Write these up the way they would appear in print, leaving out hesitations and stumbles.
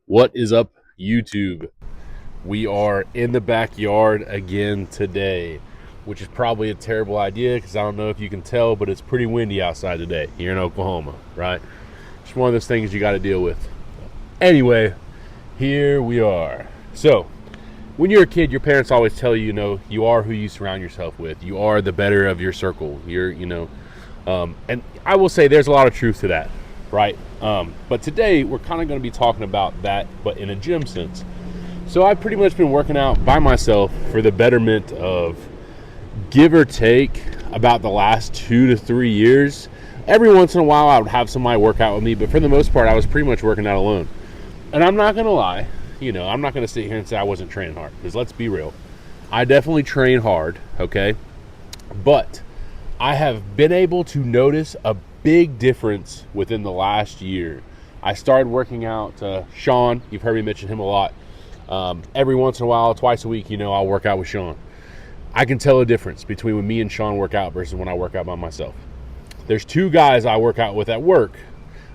What is up, YouTube? We are in the backyard again today, which is probably a terrible idea because I don't know if you can tell, but it's pretty windy outside today here in Oklahoma, right? It's one of those things you got to deal with. Anyway, here we are. So, when you're a kid, your parents always tell you, you are who you surround yourself with. You are the better of your circle. And I will say there's a lot of truth to that, right? But today we're kind of going to be talking about that, but in a gym sense. So I've pretty much been working out by myself for the betterment of, give or take, about the last 2 to 3 years. Every once in a while I would have somebody work out with me, but for the most part I was pretty much working out alone. And I'm not going to lie, I'm not going to sit here and say I wasn't training hard, because let's be real. I definitely train hard, okay? But I have been able to notice a big difference within the last year. I started working out, Sean, you've heard me mention him a lot. Every once in a while, twice a week, I'll work out with Sean. I can tell a difference between when me and Sean work out versus when I work out by myself. There's two guys I work out with at work.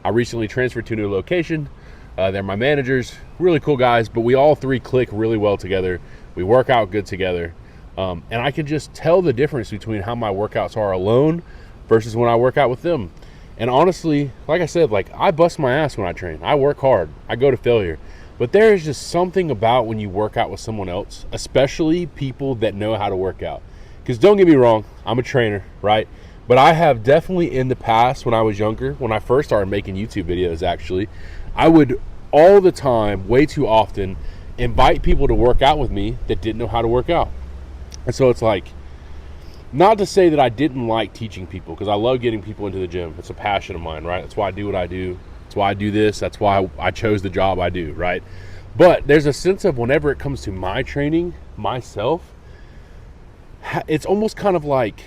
I recently transferred to a new location. They're my managers, really cool guys, but we all three click really well together. We work out good together. And I can just tell the difference between how my workouts are alone versus when I work out with them. And honestly, like I said, I bust my ass when I train. I work hard. I go to failure. But there is just something about when you work out with someone else, especially people that know how to work out. Because don't get me wrong, I'm a trainer, right? But I have definitely in the past, when I was younger, when I first started making YouTube videos actually, I would all the time, way too often, invite people to work out with me that didn't know how to work out. And so it's not to say that I didn't like teaching people, because I love getting people into the gym. It's a passion of mine, right? That's why I do what I do. That's why I do this. That's why I chose the job I do, right? But there's a sense of whenever it comes to my training, myself, it's almost kind of like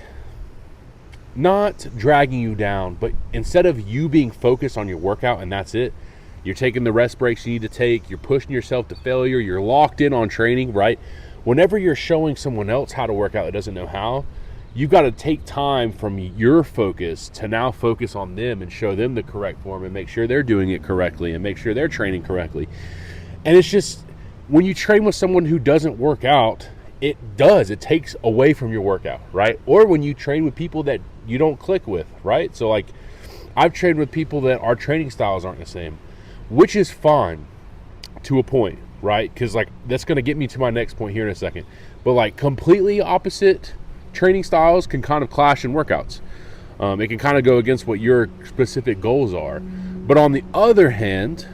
not dragging you down, but instead of you being focused on your workout and that's it, you're taking the rest breaks you need to take, you're pushing yourself to failure, you're locked in on training, right? Whenever you're showing someone else how to work out that doesn't know how, you've got to take time from your focus to now focus on them and show them the correct form and make sure they're doing it correctly and make sure they're training correctly. And it's just, when you train with someone who doesn't work out, it takes away from your workout, right? Or when you train with people that you don't click with, right? So I've trained with people that our training styles aren't the same, which is fine to a point, right? Because that's going to get me to my next point here in a second. But completely opposite training styles can kind of clash in workouts. It can kind of go against what your specific goals are. But on the other hand,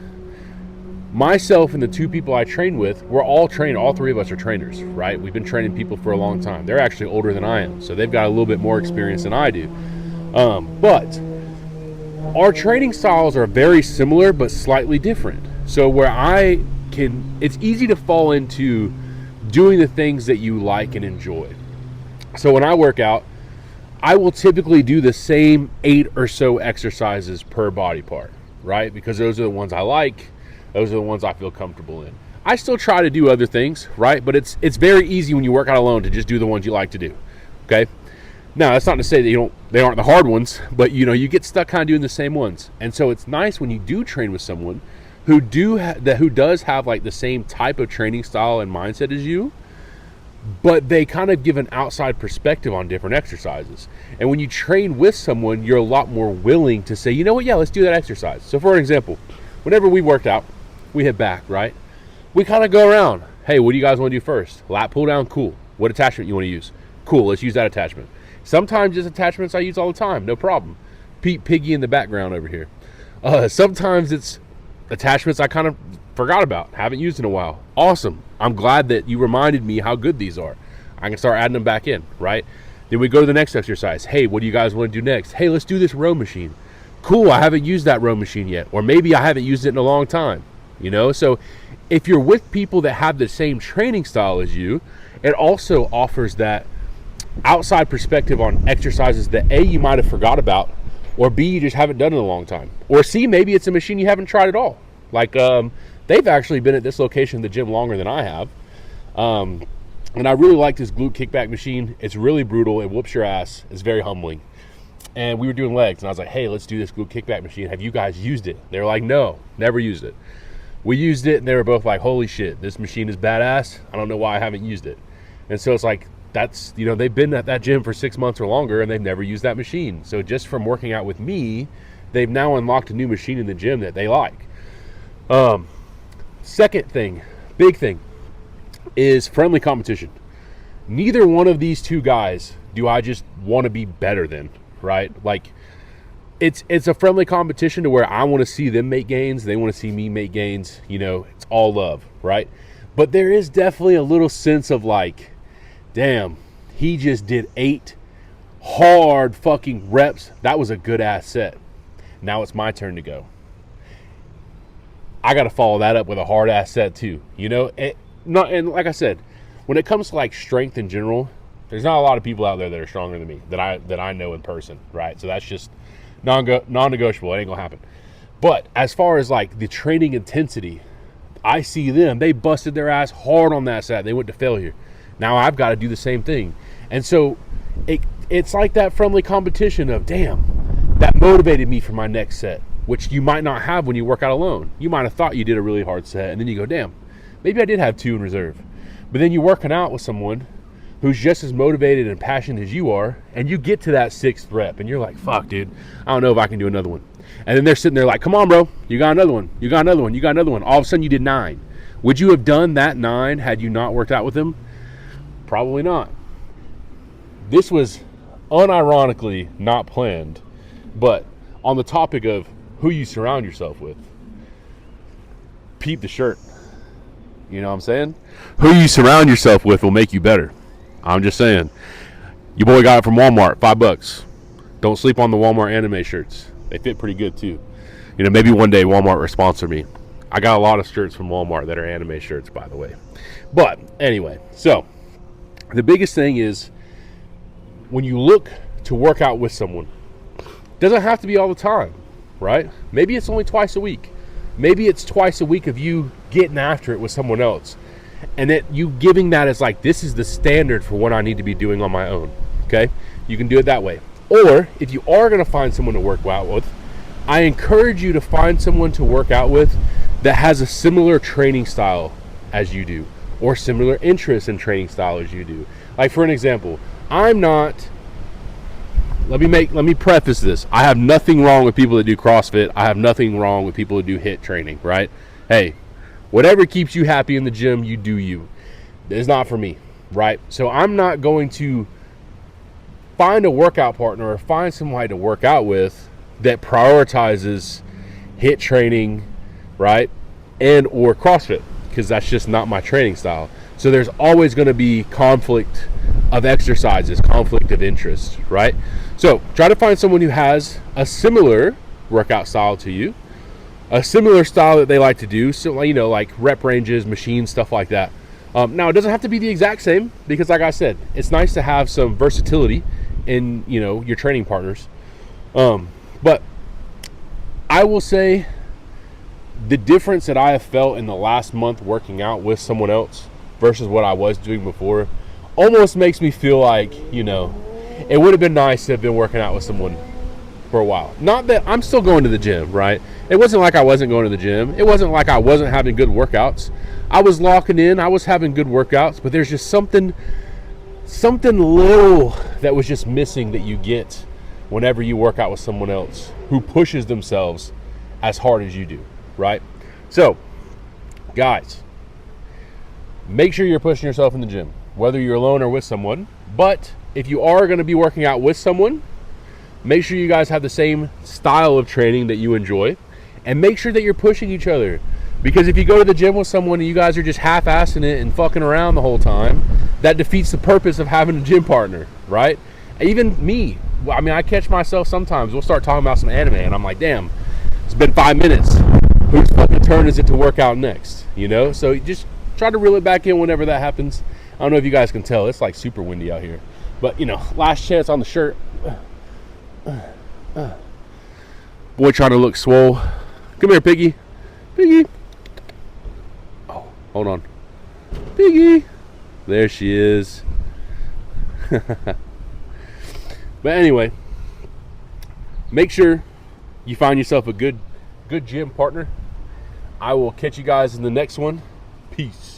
myself and the two people I train with, we're all trained. All three of us are trainers, right? We've been training people for a long time. They're actually older than I am, so they've got a little bit more experience than I do. But our training styles are very similar but slightly different. So it's easy to fall into doing the things that you like and enjoy. So when I work out, I will typically do the same 8 or so exercises per body part, right? Because those are the ones I like. Those are the ones I feel comfortable in. I still try to do other things, right? But it's very easy when you work out alone to just do the ones you like to do, okay? Now, that's not to say that they aren't the hard ones, but you get stuck kind of doing the same ones. And so it's nice when you do train with someone who does have the same type of training style and mindset as you, but they kind of give an outside perspective on different exercises. And when you train with someone, you're a lot more willing to say, you know what, yeah, let's do that exercise. So for example, whenever we worked out, we hit back, right? We kind of go around. Hey, what do you guys want to do first? Lat pull down, cool. What attachment you want to use? Cool, let's use that attachment. Sometimes just attachments I use all the time, no problem. Pete Piggy in the background over here. Sometimes it's attachments I kind of forgot about, haven't used in a while. Awesome. I'm glad that you reminded me how good these are. I can start adding them back in, right? Then we go to the next exercise. Hey, what do you guys want to do next? Hey, let's do this row machine. Cool, I haven't used that row machine yet. Or maybe I haven't used it in a long time. So if you're with people that have the same training style as you, it also offers that outside perspective on exercises that A, you might have forgot about, or B, you just haven't done in a long time, or C, maybe it's a machine you haven't tried at all. They've actually been at this location, the gym, longer than I have, and I really like this glute kickback machine. It's really brutal. It whoops your ass. It's very humbling. And we were doing legs, and I was like, hey, let's do this glute kickback machine. Have you guys used it? They were like, no, never used it. We used it, and they were both like, holy shit, this machine is badass. I don't know why I haven't used it. And so it's like, that's, they've been at that gym for 6 months or longer, and they've never used that machine. So just from working out with me, they've now unlocked a new machine in the gym that they like. Second thing, big thing, is friendly competition. Neither one of these two guys do I just want to be better than, right? Like, it's a friendly competition to where I want to see them make gains. They want to see me make gains. It's all love, right? But there is definitely a little sense of like, damn, he just did 8 hard fucking reps. That was a good ass set. Now it's my turn to go. I got to follow that up with a hard ass set too. And like I said, when it comes to like strength in general, there's not a lot of people out there that are stronger than me that I know in person, right? So that's just non-negotiable. It ain't gonna happen. But as far as like the training intensity, I see them. They busted their ass hard on that set. They went to failure. Now I've got to do the same thing. And so it's like that friendly competition of, damn, that motivated me for my next set, which you might not have when you work out alone. You might have thought you did a really hard set, and then you go, damn, maybe I did have 2 in reserve. But then you're working out with someone who's just as motivated and passionate as you are, and you get to that 6th rep, and you're like, fuck, dude, I don't know if I can do another one. And then they're sitting there like, come on, bro, you got another one, you got another one, you got another one. All of a sudden you did 9. Would you have done that 9 had you not worked out with them? Probably not. This was unironically not planned, but on the topic of who you surround yourself with, peep the shirt. You know what I'm saying? Who you surround yourself with will make you better. I'm just saying. Your boy got it from Walmart, $5. Don't sleep on the Walmart anime shirts. They fit pretty good too. Maybe one day Walmart will sponsor me. I got a lot of shirts from Walmart that are anime shirts, by the way. But anyway, so the biggest thing is when you look to work out with someone, it doesn't have to be all the time, right? Maybe it's only twice a week. Maybe it's twice a week of you getting after it with someone else, and that you giving that as like, this is the standard for what I need to be doing on my own. Okay, you can do it that way. Or if you are going to find someone to work out with, I encourage you to find someone to work out with that has a similar training style as you do, or similar interest in training style as you do. Like, for an example, I'm not, let me preface this. I have nothing wrong with people that do CrossFit. I have nothing wrong with people who do HIIT training, right? Hey, whatever keeps you happy in the gym, you do you. It's not for me, right? So I'm not going to find a workout partner or find somebody to work out with that prioritizes HIIT training, right? And or CrossFit, because that's just not my training style. So there's always going to be conflict of exercises, conflict of interest, right? So try to find someone who has a similar workout style to you, a similar style that they like to do. So, like rep ranges, machines, stuff like that. Now, it doesn't have to be the exact same, because like I said, it's nice to have some versatility in, your training partners. But I will say the difference that I have felt in the last month working out with someone else versus what I was doing before almost makes me feel like, it would have been nice to have been working out with someone for a while. Not that I'm still going to the gym, right? It wasn't like I wasn't going to the gym. It wasn't like I wasn't having good workouts. I was locking in. I was having good workouts, but there's just something little that was just missing that you get whenever you work out with someone else who pushes themselves as hard as you do, right? So, guys, make sure you're pushing yourself in the gym, whether you're alone or with someone. But if you are going to be working out with someone, make sure you guys have the same style of training that you enjoy, and make sure that you're pushing each other. Because if you go to the gym with someone and you guys are just half-assing it and fucking around the whole time, that defeats the purpose of having a gym partner, right? Even me, I catch myself sometimes. We'll start talking about some anime, and I'm like, damn, it's been 5 minutes. Whose fucking turn is it to work out next? So you just try to reel it back in whenever that happens. I don't know if you guys can tell. It's like super windy out here. But, last chance on the shirt. Boy trying to look swole. Come here, Piggy. Piggy. Oh, hold on. Piggy. There she is. But anyway, make sure you find yourself a good gym partner. I will catch you guys in the next one. Peace.